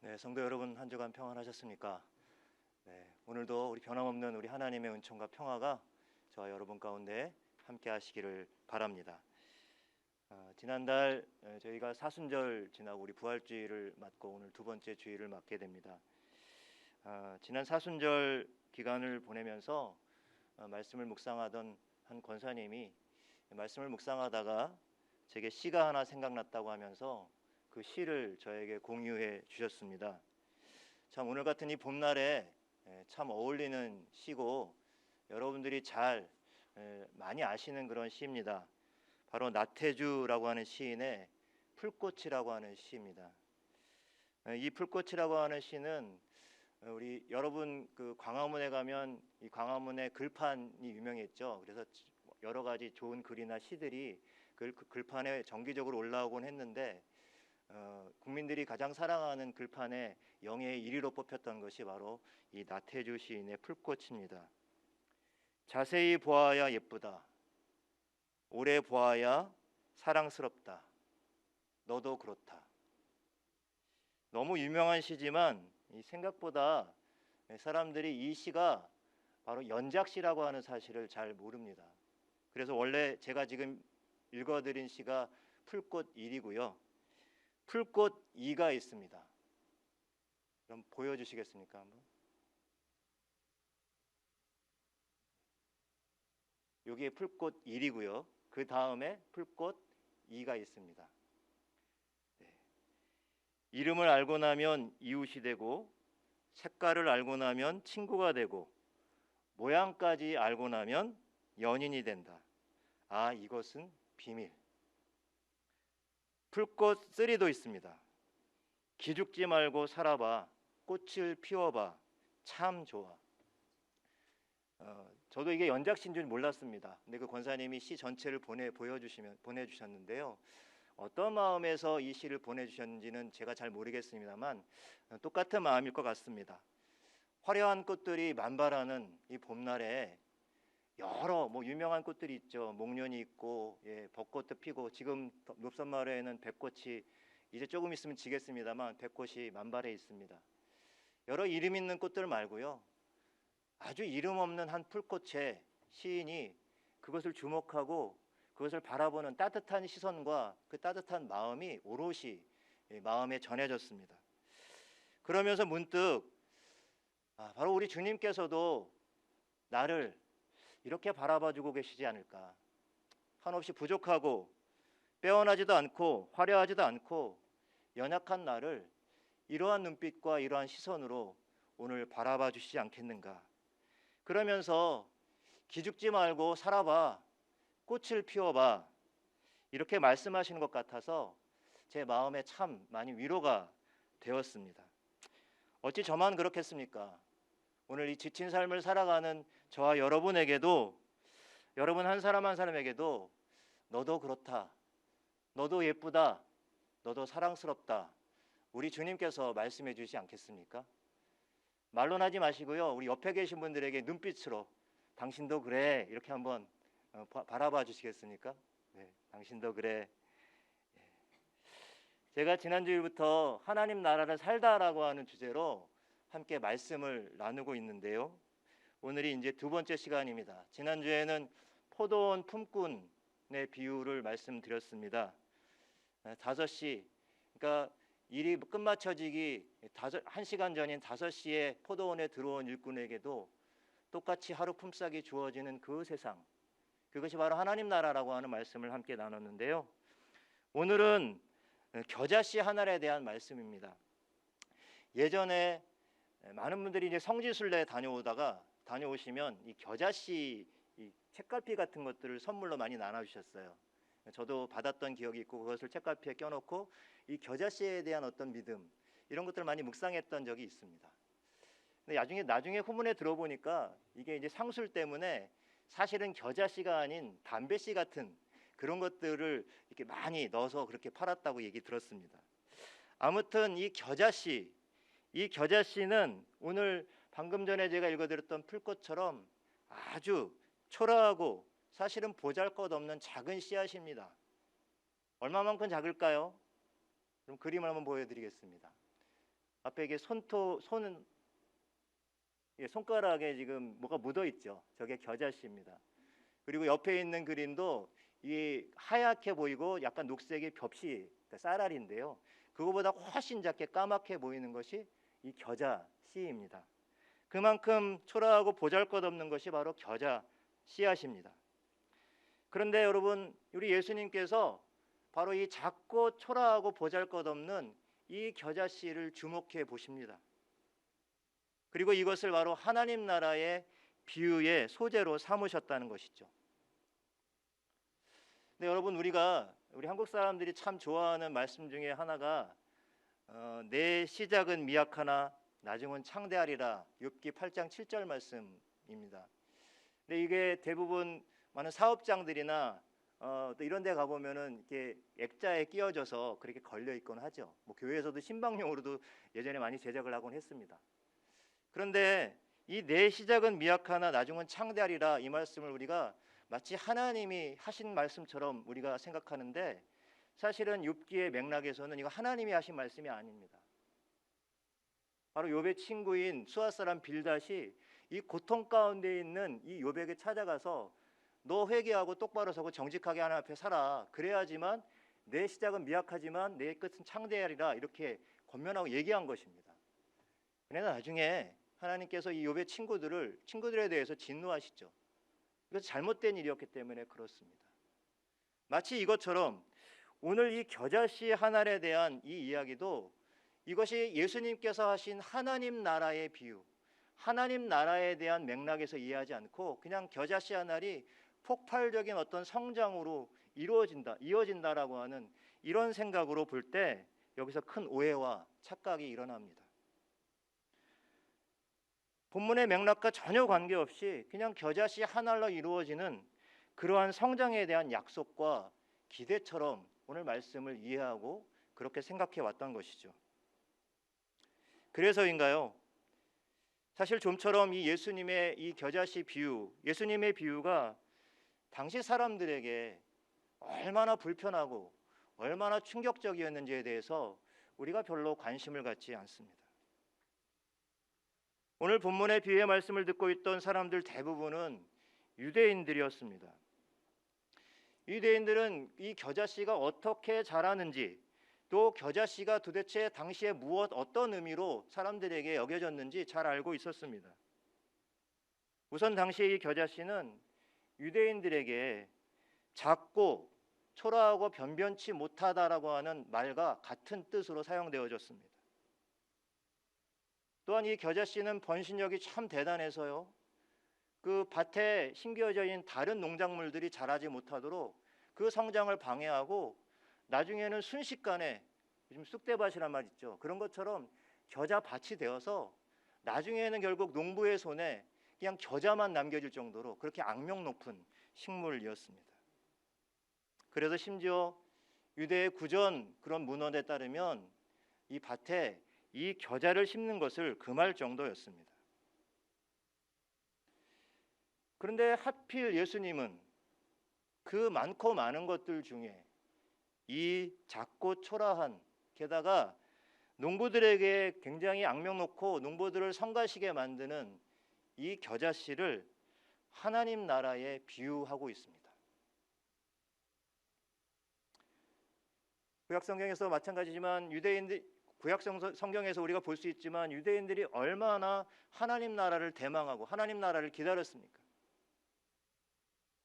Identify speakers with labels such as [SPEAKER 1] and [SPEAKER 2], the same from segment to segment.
[SPEAKER 1] 네, 성도 여러분 한 주간 평안하셨습니까? 네, 오늘도 우리 변함없는 우리 하나님의 은총과 평화가 저와 여러분 가운데 함께 하시기를 바랍니다. 지난달 저희가 사순절 지나고 우리 부활주일을 맞고 오늘 두 번째 주일을 맞게 됩니다. 지난 사순절 기간을 보내면서 말씀을 묵상하던 한 권사님이 말씀을 묵상하다가 제게 시가 하나 생각났다고 하면서 그 시를 저에게 공유해 주셨습니다. 참 오늘 같은 이 봄날에 참 어울리는 시고 여러분들이 잘 많이 아시는 그런 시입니다. 바로 나태주라고 하는 시인의 풀꽃이라고 하는 시입니다. 이 풀꽃이라고 하는 시는 우리 여러분 그 광화문에 가면 이 광화문의 글판이 유명했죠. 그래서 여러 가지 좋은 글이나 시들이 그 글판에 정기적으로 올라오곤 했는데 국민들이 가장 사랑하는 글판에 영예의 1위로 뽑혔던 것이 바로 이 나태주 시인의 풀꽃입니다. 자세히 보아야 예쁘다. 오래 보아야 사랑스럽다. 너도 그렇다. 너무 유명한 시지만 생각보다 사람들이 이 시가 바로 연작시라고 하는 사실을 잘 모릅니다. 그래서 원래 제가 지금 읽어드린 시가 풀꽃 1이고요. 풀꽃 2가 있습니다. 그럼 보여주시겠습니까? 한번. 여기에 풀꽃 1이고요. 그 다음에 풀꽃 2가 있습니다. 네. 이름을 알고 나면 이웃이 되고, 색깔을 알고 나면 친구가 되고, 모양까지 알고 나면 연인이 된다. 아, 이것은 비밀. 풀꽃 3도 있습니다. 기죽지 말고 살아봐. 꽃을 피워봐. 참 좋아. 저도 이게 연작시인 줄 몰랐습니다. 근데 그 권사님이 시 전체를 보내주셨는데요. 어떤 마음에서 이 시를 보내주셨는지는 제가 잘 모르겠습니다만 똑같은 마음일 것 같습니다. 화려한 꽃들이 만발하는 이 봄날에 여러 유명한 꽃들이 있죠. 목련이 있고 벚꽃도 피고 지금 높선마을에는 백꽃이 이제 조금 있으면 지겠습니다만 백꽃이 만발해 있습니다. 여러 이름 있는 꽃들 말고요. 아주 이름 없는 한 풀꽃에 시인이 그것을 주목하고 그것을 바라보는 따뜻한 시선과 그 따뜻한 마음이 오롯이 마음에 전해졌습니다. 그러면서 문득 바로 우리 주님께서도 나를 이렇게 바라봐주고 계시지 않을까. 한없이 부족하고 빼어나지도 않고 화려하지도 않고 연약한 나를 이러한 눈빛과 이러한 시선으로 오늘 바라봐 주시지 않겠는가. 그러면서 기죽지 말고 살아봐. 꽃을 피워봐. 이렇게 말씀하시는 것 같아서 제 마음에 참 많이 위로가 되었습니다. 어찌 저만 그렇겠습니까? 오늘 이 지친 삶을 살아가는 저와 여러분에게도, 여러분 한 사람 한 사람에게도 너도 그렇다, 너도 예쁘다, 너도 사랑스럽다, 우리 주님께서 말씀해 주시지 않겠습니까? 말로는 하지 마시고요, 우리 옆에 계신 분들에게 눈빛으로 당신도 그래 이렇게 한번 바라봐 주시겠습니까? 네, 당신도 그래. 제가 지난주일부터 하나님 나라를 살다라고 하는 주제로 함께 말씀을 나누고 있는데요. 오늘이 이제 두 번째 시간입니다. 지난주에는 포도원 품꾼의 비유를 말씀드렸습니다. 5시, 그러니까 일이 끝마쳐지기 1시간 전인 5시에 포도원에 들어온 일꾼에게도 똑같이 하루 품삯이 주어지는 그 세상, 그것이 바로 하나님 나라라고 하는 말씀을 함께 나눴는데요. 오늘은 겨자씨 하나에 대한 말씀입니다. 예전에 많은 분들이 이제 성지순례 다녀오시면 이 겨자씨 이 책갈피 같은 것들을 선물로 많이 나눠주셨어요. 저도 받았던 기억이 있고 그것을 책갈피에 껴놓고 이 겨자씨에 대한 어떤 믿음 이런 것들을 많이 묵상했던 적이 있습니다. 근데 나중에 후문에 들어보니까 이게 이제 상술 때문에 사실은 겨자씨가 아닌 담배씨 같은 그런 것들을 이렇게 많이 넣어서 그렇게 팔았다고 얘기 들었습니다. 아무튼 이 겨자씨는 오늘 방금 전에 제가 읽어드렸던 풀꽃처럼 아주 초라하고 사실은 보잘것없는 작은 씨앗입니다. 얼마만큼 작을까요? 그럼 그림을 한번 보여드리겠습니다. 앞에 이게 손가락에 지금 뭐가 묻어 있죠. 저게 겨자씨입니다. 그리고 옆에 있는 그림도 이 하얗게 보이고 약간 녹색의 벽시, 그러니까 쌀알인데요. 그거보다 훨씬 작게 까맣게 보이는 것이 이 겨자씨입니다. 그만큼 초라하고 보잘것없는 것이 바로 겨자 씨앗입니다. 그런데 여러분, 우리 예수님께서 바로 이 작고 초라하고 보잘것없는 이 겨자씨를 주목해 보십니다. 그리고 이것을 바로 하나님 나라의 비유의 소재로 삼으셨다는 것이죠. 근데 여러분, 우리 한국 사람들이 참 좋아하는 말씀 중에 하나가 내 시작은 미약하나 나중은 창대하리라, 욥기 8장 7절 말씀입니다. 근데 이게 대부분 많은 사업장들이나 또 이런 데 가보면은 이렇게 액자에 끼워져서 그렇게 걸려 있곤 하죠. 뭐 교회에서도 신방용으로도 예전에 많이 제작을 하곤 했습니다. 그런데 이 내 시작은 미약하나 나중은 창대하리라, 이 말씀을 우리가 마치 하나님이 하신 말씀처럼 우리가 생각하는데, 사실은 욥기의 맥락에서는 이거 하나님이 하신 말씀이 아닙니다. 바로 욥의 친구인 수아 사람 빌닷이 이 고통 가운데 있는 이 욥에게 찾아가서 너 회개하고 똑바로 서고 정직하게 하나님 앞에 살아. 그래야지만 내 시작은 미약하지만 내 끝은 창대하리라, 이렇게 권면하고 얘기한 것입니다. 그러나 나중에 하나님께서 이 욥의 친구들에 대해서 진노하시죠. 이것은 잘못된 일이었기 때문에 그렇습니다. 마치 이것처럼 오늘 이 겨자씨 한 알에 대한 이 이야기도 이것이 예수님께서 하신 하나님 나라의 비유, 하나님 나라에 대한 맥락에서 이해하지 않고 그냥 겨자씨 한 알이 폭발적인 어떤 성장으로 이어진다라고 하는 이런 생각으로 볼 때 여기서 큰 오해와 착각이 일어납니다. 본문의 맥락과 전혀 관계없이 그냥 겨자씨 한 알로 이루어지는 그러한 성장에 대한 약속과 기대처럼 오늘 말씀을 이해하고 그렇게 생각해 왔던 것이죠. 그래서인가요? 사실 좀처럼 이 예수님의 이 겨자씨 비유, 예수님의 비유가 당시 사람들에게 얼마나 불편하고 얼마나 충격적이었는지에 대해서 우리가 별로 관심을 갖지 않습니다. 오늘 본문의 비유의 말씀을 듣고 있던 사람들 대부분은 유대인들이었습니다. 유대인들은 이 겨자씨가 어떻게 자라는지, 또 겨자씨가 도대체 당시에 어떤 의미로 사람들에게 여겨졌는지 잘 알고 있었습니다. 우선 당시에 이 겨자씨는 유대인들에게 작고 초라하고 변변치 못하다라고 하는 말과 같은 뜻으로 사용되어졌습니다. 또한 이 겨자씨는 번식력이 참 대단해서요, 그 밭에 심겨져 있는 다른 농작물들이 자라지 못하도록 그 성장을 방해하고 나중에는 순식간에, 요즘 쑥대밭이란 말 있죠, 그런 것처럼 겨자밭이 되어서 나중에는 결국 농부의 손에 그냥 겨자만 남겨질 정도로 그렇게 악명 높은 식물이었습니다. 그래서 심지어 유대의 구전 그런 문헌에 따르면 이 밭에 이 겨자를 심는 것을 금할 정도였습니다. 그런데 하필 예수님은 그 많고 많은 것들 중에 이 작고 초라한, 게다가 농부들에게 굉장히 악명 놓고 농부들을 성가시게 만드는 이 겨자씨를 하나님 나라에 비유하고 있습니다. 구약 성경에서 마찬가지지만 구약 성경에서 우리가 볼 수 있지만 유대인들이 얼마나 하나님 나라를 대망하고 하나님 나라를 기다렸습니까?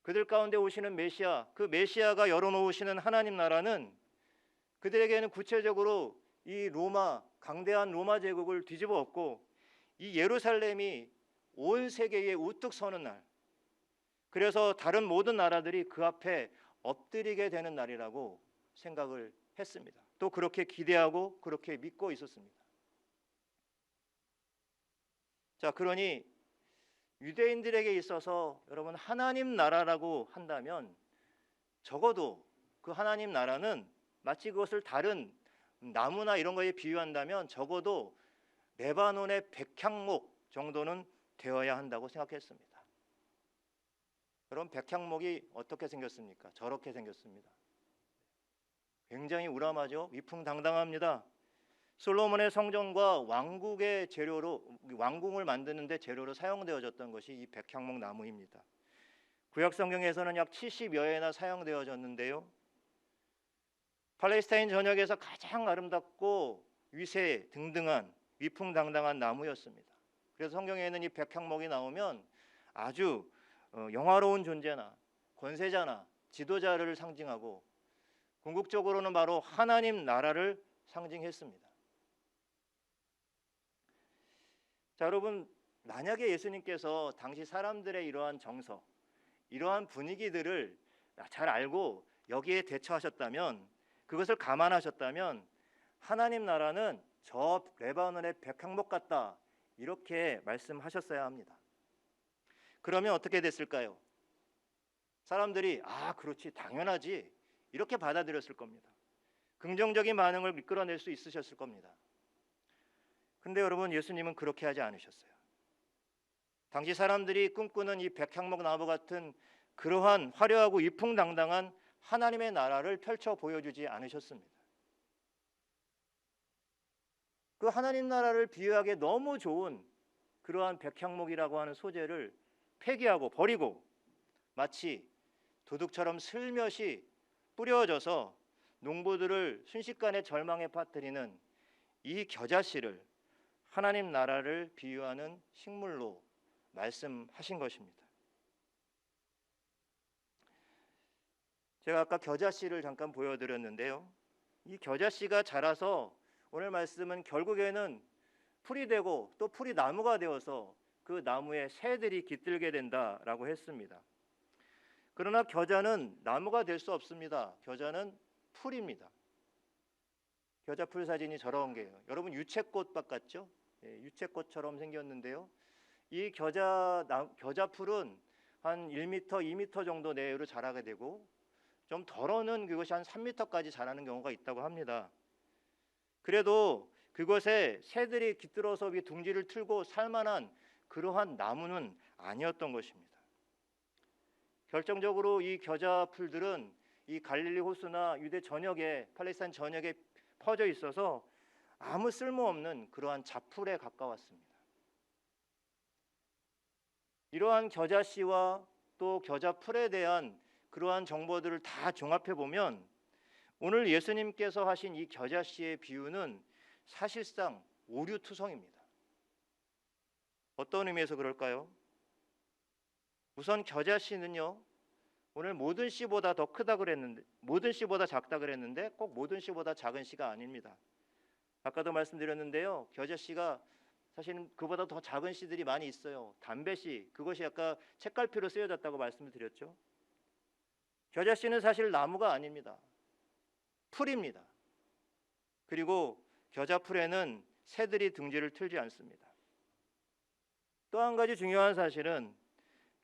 [SPEAKER 1] 그들 가운데 오시는 메시아, 그 메시아가 열어놓으시는 하나님 나라는 그들에게는 구체적으로 이 강대한 로마 제국을 뒤집어 엎고 이 예루살렘이 온 세계에 우뚝 서는 날, 그래서 다른 모든 나라들이 그 앞에 엎드리게 되는 날이라고 생각을 했습니다. 또 그렇게 기대하고 그렇게 믿고 있었습니다. 자, 그러니 유대인들에게 있어서 여러분, 하나님 나라라고 한다면 적어도 그 하나님 나라는 마치 그것을 다른 나무나 이런 거에 비유한다면 적어도 레바논의 백향목 정도는 되어야 한다고 생각했습니다. 그럼 백향목이 어떻게 생겼습니까? 저렇게 생겼습니다. 굉장히 우람하죠. 위풍당당합니다. 솔로몬의 성전과 왕국의 재료로 왕궁을 만드는데 재료로 사용되어졌던 것이 이 백향목 나무입니다. 구약 성경에서는 약 70여회나 사용되어졌는데요. 팔레스타인 전역에서 가장 아름답고 위세 등등한 위풍당당한 나무였습니다. 그래서 성경에는 이 백향목이 나오면 아주 영화로운 존재나 권세자나 지도자를 상징하고 궁극적으로는 바로 하나님 나라를 상징했습니다. 자, 여러분, 만약에 예수님께서 당시 사람들의 이러한 정서, 이러한 분위기들을 잘 알고 여기에 대처하셨다면, 그것을 감안하셨다면 하나님 나라는 저 레바논의 백향목 같다, 이렇게 말씀하셨어야 합니다. 그러면 어떻게 됐을까요? 사람들이 그렇지, 당연하지, 이렇게 받아들였을 겁니다. 긍정적인 반응을 이끌어낼 수 있으셨을 겁니다. 근데 여러분, 예수님은 그렇게 하지 않으셨어요. 당시 사람들이 꿈꾸는 이 백향목 나무 같은 그러한 화려하고 위풍당당한 하나님의 나라를 펼쳐 보여주지 않으셨습니다. 그 하나님 나라를 비유하기에 너무 좋은 그러한 백향목이라고 하는 소재를 폐기하고 버리고 마치 도둑처럼 슬며시 뿌려져서 농부들을 순식간에 절망에 빠뜨리는 이 겨자씨를 하나님 나라를 비유하는 식물로 말씀하신 것입니다. 제가 아까 겨자씨를 잠깐 보여드렸는데요. 이 겨자씨가 자라서 오늘 말씀은 결국에는 풀이 되고 또 풀이 나무가 되어서 그 나무에 새들이 깃들게 된다라고 했습니다. 그러나 겨자는 나무가 될 수 없습니다. 겨자는 풀입니다. 겨자 풀 사진이 저런 게요. 여러분, 유채꽃밭 같죠? 유채꽃처럼 생겼는데요. 이 겨자 풀은 한 1m, 2m 정도 내외로 자라게 되고 좀 덜어는 그것이 한 3m까지 자라는 경우가 있다고 합니다. 그래도 그것에 새들이 깃들어서 둥지를 틀고 살만한 그러한 나무는 아니었던 것입니다. 결정적으로 이 겨자 풀들은 이 갈릴리 호수나 유대 전역에, 팔레스타인 전역에 퍼져 있어서 아무 쓸모없는 그러한 잡풀에 가까웠습니다. 이러한 겨자씨와 또 겨자풀에 대한 그러한 정보들을 다 종합해 보면 오늘 예수님께서 하신 이 겨자씨의 비유는 사실상 오류투성입니다. 어떤 의미에서 그럴까요? 우선 겨자씨는요, 오늘 모든 씨보다 더 크다 그랬는데, 모든 씨보다 작다 그랬는데 꼭 모든 씨보다 작은 씨가 아닙니다. 아까도 말씀드렸는데요, 겨자씨가 사실은 그보다 더 작은 씨들이 많이 있어요. 담배씨, 그것이 아까 책갈피로 쓰여졌다고 말씀을 드렸죠. 겨자씨는 사실 나무가 아닙니다. 풀입니다. 그리고 겨자풀에는 새들이 둥지를 틀지 않습니다. 또 한 가지 중요한 사실은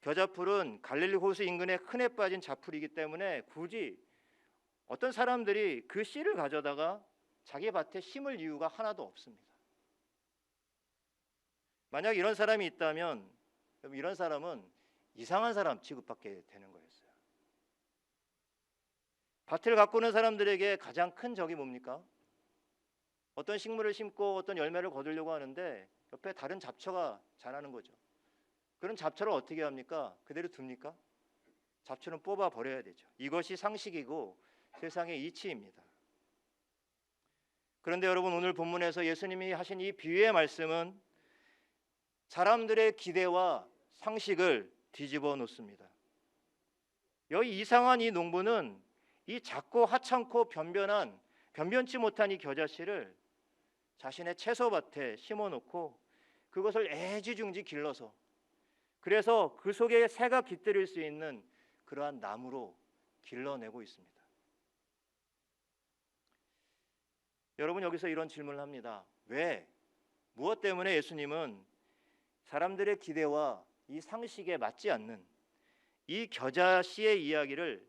[SPEAKER 1] 겨자풀은 갈릴리 호수 인근에 흔해 빠진 잡풀이기 때문에 굳이 어떤 사람들이 그 씨를 가져다가 자기 밭에 심을 이유가 하나도 없습니다. 만약 이런 사람이 있다면 이런 사람은 이상한 사람 취급받게 되는 거였어요. 밭을 가꾸는 사람들에게 가장 큰 적이 뭡니까? 어떤 식물을 심고 어떤 열매를 거두려고 하는데 옆에 다른 잡초가 자라는 거죠. 그런 잡초를 어떻게 합니까? 그대로 둡니까? 잡초는 뽑아 버려야 되죠. 이것이 상식이고 세상의 이치입니다. 그런데 여러분, 오늘 본문에서 예수님이 하신 이 비유의 말씀은 사람들의 기대와 상식을 뒤집어 놓습니다. 여기 이상한 이 농부는 이 작고 하찮고 변변치 못한 이 겨자씨를 자신의 채소밭에 심어놓고 그것을 애지중지 길러서, 그래서 그 속에 새가 깃들일 수 있는 그러한 나무로 길러내고 있습니다. 여러분, 여기서 이런 질문을 합니다. 왜? 무엇 때문에 예수님은 사람들의 기대와 이 상식에 맞지 않는 이 겨자씨의 이야기를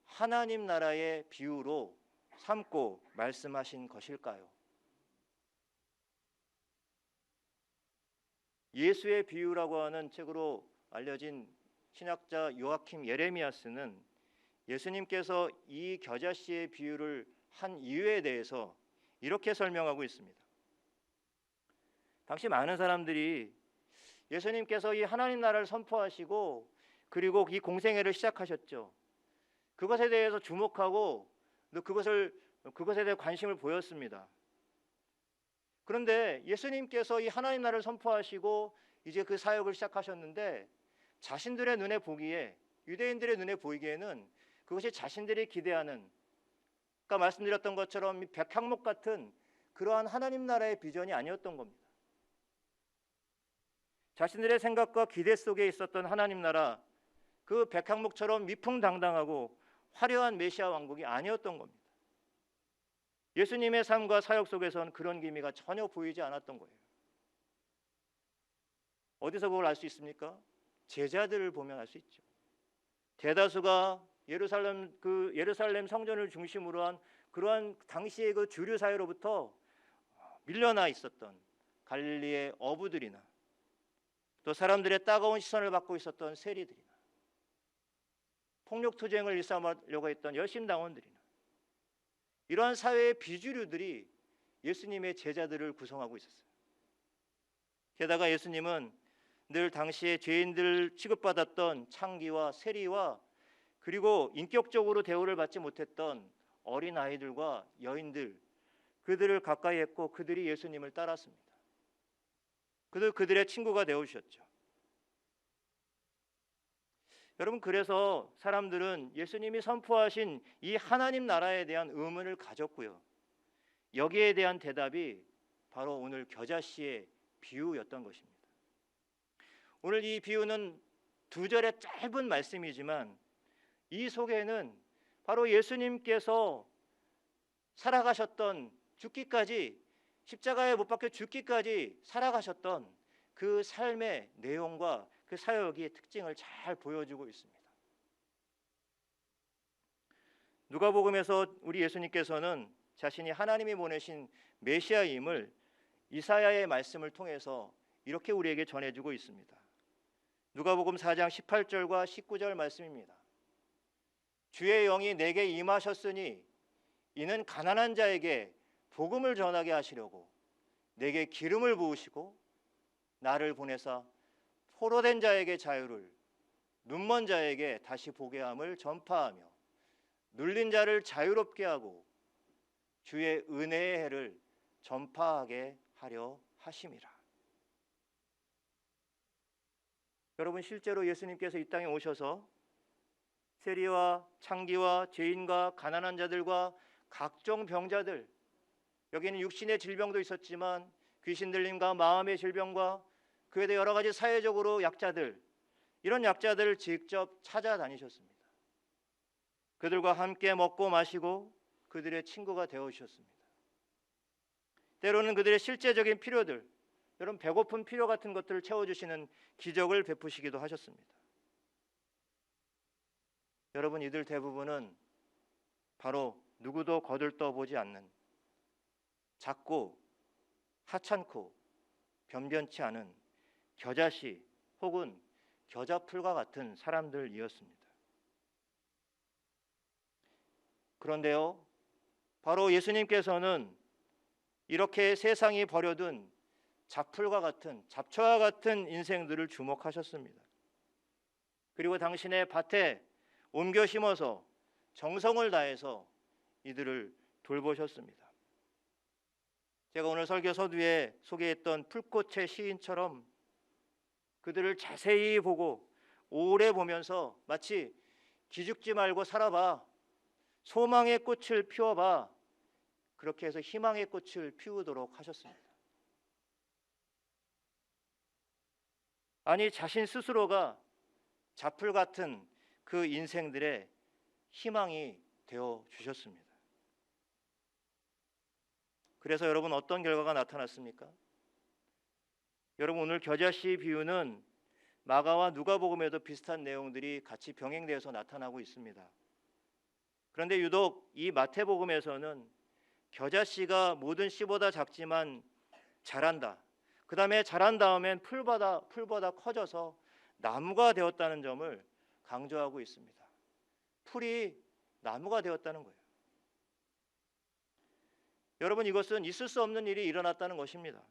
[SPEAKER 1] 하나님 나라의 비유로 삼고 말씀하신 것일까요? 예수의 비유라고 하는 책으로 알려진 신학자 요아킴 예레미야스는 예수님께서 이 겨자씨의 비유를 한 이유에 대해서 이렇게 설명하고 있습니다. 당시 많은 사람들이 예수님께서 이 하나님 나라를 선포하시고 그리고 이 공생애를 시작하셨죠. 그것에 대해서 주목하고 또 그것에 대해 관심을 보였습니다. 그런데 예수님께서 이 하나님 나라를 선포하시고 이제 그 사역을 시작하셨는데 자신들의 눈에 보기에, 유대인들의 눈에 보이기에는 그것이 자신들이 기대하는, 아까 말씀드렸던 것처럼 백향목 같은 그러한 하나님 나라의 비전이 아니었던 겁니다. 자신들의 생각과 기대 속에 있었던 하나님 나라, 그 백향목처럼 위풍당당하고 화려한 메시아 왕국이 아니었던 겁니다. 예수님의 삶과 사역 속에서는 그런 기미가 전혀 보이지 않았던 거예요. 어디서 그걸 알 수 있습니까? 제자들을 보면 알 수 있죠. 대다수가 예루살렘 성전을 중심으로 한 그러한 당시의 그 주류 사회로부터 밀려나 있었던 갈릴리의 어부들이나 또 사람들의 따가운 시선을 받고 있었던 세리들이나 폭력 투쟁을 일삼으려고 했던 열심당원들이나 이러한 사회의 비주류들이 예수님의 제자들을 구성하고 있었어요. 게다가 예수님은 늘 당시에 죄인들 취급받았던 창기와 세리와 그리고 인격적으로 대우를 받지 못했던 어린 아이들과 여인들, 그들을 가까이 했고 그들이 예수님을 따랐습니다. 그들의 친구가 되어주셨죠. 여러분, 그래서 사람들은 예수님이 선포하신 이 하나님 나라에 대한 의문을 가졌고요. 여기에 대한 대답이 바로 오늘 겨자씨의 비유였던 것입니다. 오늘 이 비유는 2절의 짧은 말씀이지만 이 속에는 바로 예수님께서 살아가셨던, 죽기까지, 십자가에 못 박혀 죽기까지 살아가셨던 그 삶의 내용과 그 사역의 특징을 잘 보여주고 있습니다. 누가복음에서 우리 예수님께서는 자신이 하나님이 보내신 메시아임을 이사야의 말씀을 통해서 이렇게 우리에게 전해주고 있습니다. 누가복음 4장 18절과 19절 말씀입니다. 주의 영이 내게 임하셨으니 이는 가난한 자에게 복음을 전하게 하시려고 내게 기름을 부으시고 나를 보내사 포로된 자에게 자유를, 눈먼 자에게 다시 보게 함을 전파하며 눌린 자를 자유롭게 하고 주의 은혜의 해를 전파하게 하려 하심이라. 여러분, 실제로 예수님께서 이 땅에 오셔서 세리와 창기와 죄인과 가난한 자들과 각종 병자들, 여기는 육신의 질병도 있었지만 귀신 들림과 마음의 질병과 그에 대해 여러 가지 사회적으로 약자들, 이런 약자들을 직접 찾아다니셨습니다. 그들과 함께 먹고 마시고 그들의 친구가 되어주셨습니다. 때로는 그들의 실제적인 필요들, 여러분 배고픈 필요 같은 것들을 채워주시는 기적을 베푸시기도 하셨습니다. 여러분, 이들 대부분은 바로 누구도 거들떠보지 않는 작고 하찮고 변변치 않은 겨자씨 혹은 겨자풀과 같은 사람들이었습니다. 그런데요, 바로 예수님께서는 이렇게 세상이 버려둔 잡풀과 같은, 잡초와 같은 인생들을 주목하셨습니다. 그리고 당신의 밭에 옮겨 심어서 정성을 다해서 이들을 돌보셨습니다. 제가 오늘 설교 서두에 소개했던 풀꽃의 시인처럼 그들을 자세히 보고 오래 보면서 마치 기죽지 말고 살아봐, 소망의 꽃을 피워봐, 그렇게 해서 희망의 꽃을 피우도록 하셨습니다. 아니, 자신 스스로가 잡풀 같은 그 인생들의 희망이 되어 주셨습니다. 그래서 여러분, 어떤 결과가 나타났습니까? 여러분, 오늘 겨자씨 비유는 마가와 누가복음에도 비슷한 내용들이 같이 병행되어서 나타나고 있습니다. 그런데 유독 이 마태복음에서는 겨자씨가 모든 씨보다 작지만 자란다, 그 다음에 자란 다음엔 풀보다 커져서 나무가 되었다는 점을 강조하고 있습니다. 풀이 나무가 되었다는 거예요. 여러분, 이것은 있을 수 없는 일이 일어났다는 것입니다.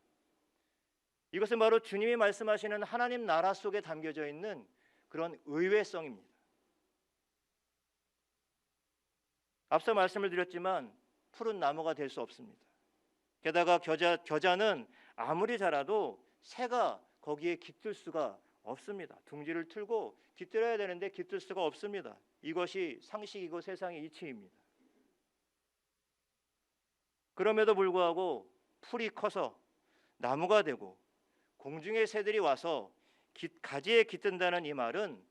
[SPEAKER 1] 이것은 바로 주님이 말씀하시는 하나님 나라 속에 담겨져 있는 그런 의외성입니다. 앞서 말씀을 드렸지만 푸른 나무가 될 수 없습니다. 게다가 겨자는 아무리 자라도 새가 거기에 깃들 수가 없습니다. 둥지를 틀고 깃들어야 되는데 깃들 수가 없습니다. 이것이 상식이고 세상의 이치입니다. 그럼에도 불구하고 풀이 커서 나무가 되고 공중의 새들이 와서 가지에 깃든다는 이 말은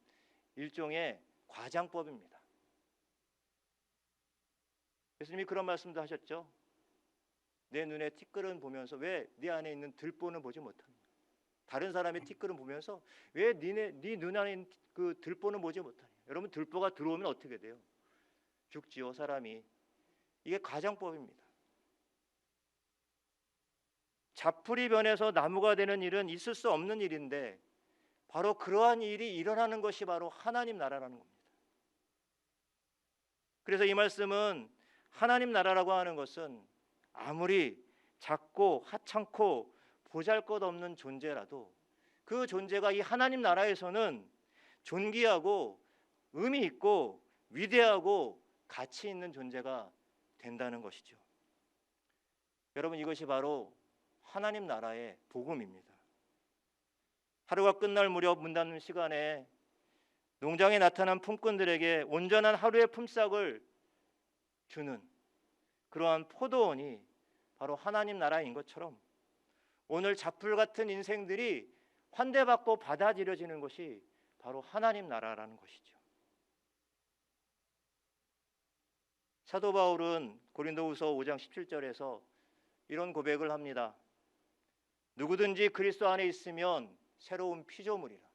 [SPEAKER 1] 일종의 과장법입니다. 예수님이 그런 말씀도 하셨죠. 내 눈에 티끌은 보면서 왜 네 안에 있는 들보는 보지 못하느냐. 다른 사람의 티끌은 보면서 왜 네 눈 안에 있는 그 들보는 보지 못하느냐. 여러분, 들보가 들어오면 어떻게 돼요? 죽지요, 사람이. 이게 과장법입니다. 잡풀이 변해서 나무가 되는 일은 있을 수 없는 일인데 바로 그러한 일이 일어나는 것이 바로 하나님 나라라는 겁니다. 그래서 이 말씀은 하나님 나라라고 하는 것은 아무리 작고 하찮고 보잘것없는 존재라도 그 존재가 이 하나님 나라에서는 존귀하고 의미 있고 위대하고 가치 있는 존재가 된다는 것이죠. 여러분, 이것이 바로 하나님 나라의 복음입니다. 하루가 끝날 무렵 문 닫는 시간에 농장에 나타난 품꾼들에게 온전한 하루의 품삯을 주는 그러한 포도원이 바로 하나님 나라인 것처럼 오늘 잡풀 같은 인생들이 환대받고 받아들여지는 것이 바로 하나님 나라라는 것이죠. 사도 바울은 고린도후서 5장 17절에서 이런 고백을 합니다. 누구든지 그리스도 안에 있으면 새로운 피조물이라.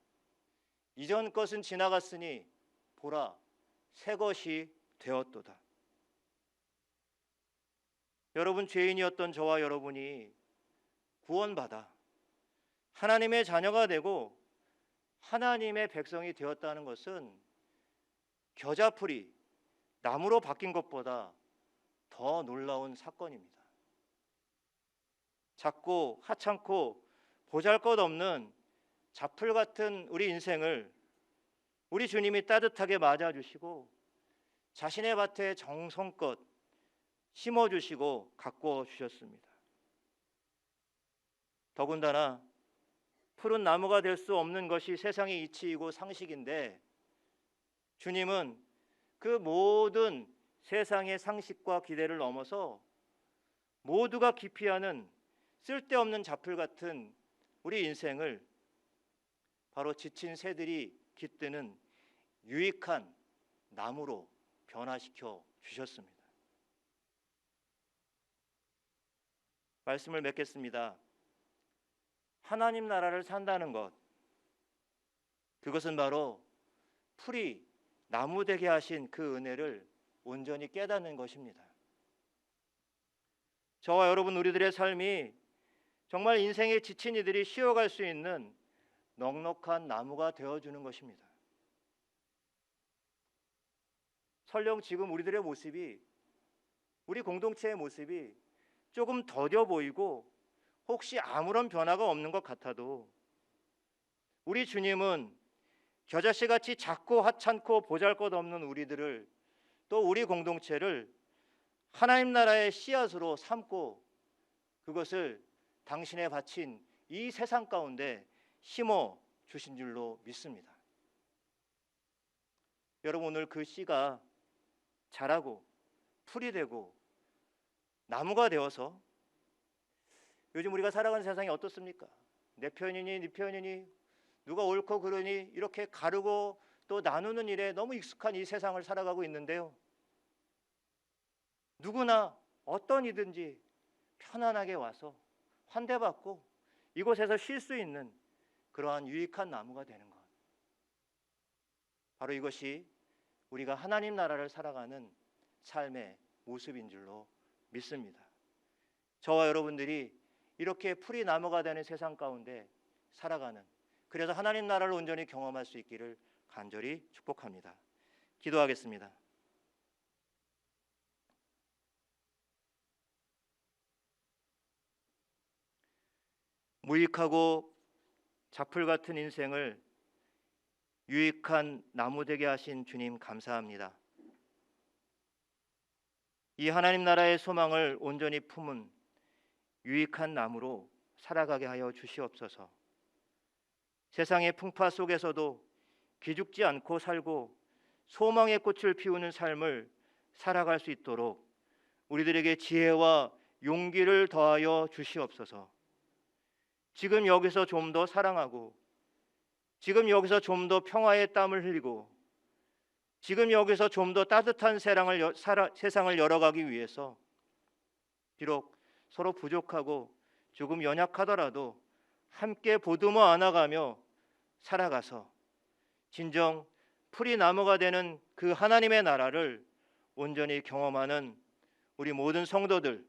[SPEAKER 1] 이전 것은 지나갔으니 보라, 새 것이 되었도다. 여러분, 죄인이었던 저와 여러분이 구원받아 하나님의 자녀가 되고 하나님의 백성이 되었다는 것은 겨자풀이 나무로 바뀐 것보다 더 놀라운 사건입니다. 작고 하찮고 보잘것없는 잡풀 같은 우리 인생을 우리 주님이 따뜻하게 맞아주시고 자신의 밭에 정성껏 심어주시고 가꾸어 주셨습니다. 더군다나 푸른 나무가 될 수 없는 것이 세상의 이치이고 상식인데 주님은 그 모든 세상의 상식과 기대를 넘어서 모두가 기피하는 쓸데없는 잡풀 같은 우리 인생을 바로 지친 새들이 깃드는 유익한 나무로 변화시켜 주셨습니다. 말씀을 맺겠습니다. 하나님 나라를 산다는 것, 그것은 바로 풀이 나무 되게 하신 그 은혜를 온전히 깨닫는 것입니다. 저와 여러분, 우리들의 삶이 정말 인생의 지친 이들이 쉬어갈 수 있는 넉넉한 나무가 되어주는 것입니다. 설령 지금 우리들의 모습이, 우리 공동체의 모습이 조금 더뎌 보이고 혹시 아무런 변화가 없는 것 같아도 우리 주님은 겨자씨같이 작고 하찮고 보잘것없는 우리들을, 또 우리 공동체를 하나님 나라의 씨앗으로 삼고 그것을 당신의 바친 이 세상 가운데 심어 주신 줄로 믿습니다. 여러분, 오늘 그 씨가 자라고 풀이 되고 나무가 되어서 요즘 우리가 살아가는 세상이 어떻습니까? 내 편이니 네 편이니 누가 옳고 그르니 이렇게 가르고 또 나누는 일에 너무 익숙한 이 세상을 살아가고 있는데요. 누구나 어떤 이든지 편안하게 와서 환대받고 이곳에서 쉴 수 있는 그러한 유익한 나무가 되는 것, 바로 이것이 우리가 하나님 나라를 살아가는 삶의 모습인 줄로 믿습니다. 저와 여러분들이 이렇게 풀이 나무가 되는 세상 가운데 살아가는, 그래서 하나님 나라를 온전히 경험할 수 있기를 간절히 축복합니다. 기도하겠습니다. 무익하고 잡풀 같은 인생을 유익한 나무 되게 하신 주님 감사합니다. 이 하나님 나라의 소망을 온전히 품은 유익한 나무로 살아가게 하여 주시옵소서. 세상의 풍파 속에서도 기죽지 않고 살고 소망의 꽃을 피우는 삶을 살아갈 수 있도록 우리들에게 지혜와 용기를 더하여 주시옵소서. 지금 여기서 좀 더 사랑하고, 지금 여기서 좀 더 평화의 땀을 흘리고, 지금 여기서 좀 더 따뜻한 세상을 열어가기 위해서 비록 서로 부족하고 조금 연약하더라도 함께 보듬어 안아가며 살아가서 진정 풀이 나무가 되는 그 하나님의 나라를 온전히 경험하는 우리 모든 성도들,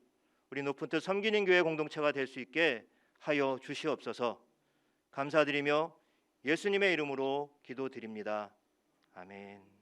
[SPEAKER 1] 우리 높은 뜻 섬기는 교회 공동체가 될 수 있게 하여 주시옵소서. 감사드리며 예수님의 이름으로 기도드립니다. 아멘.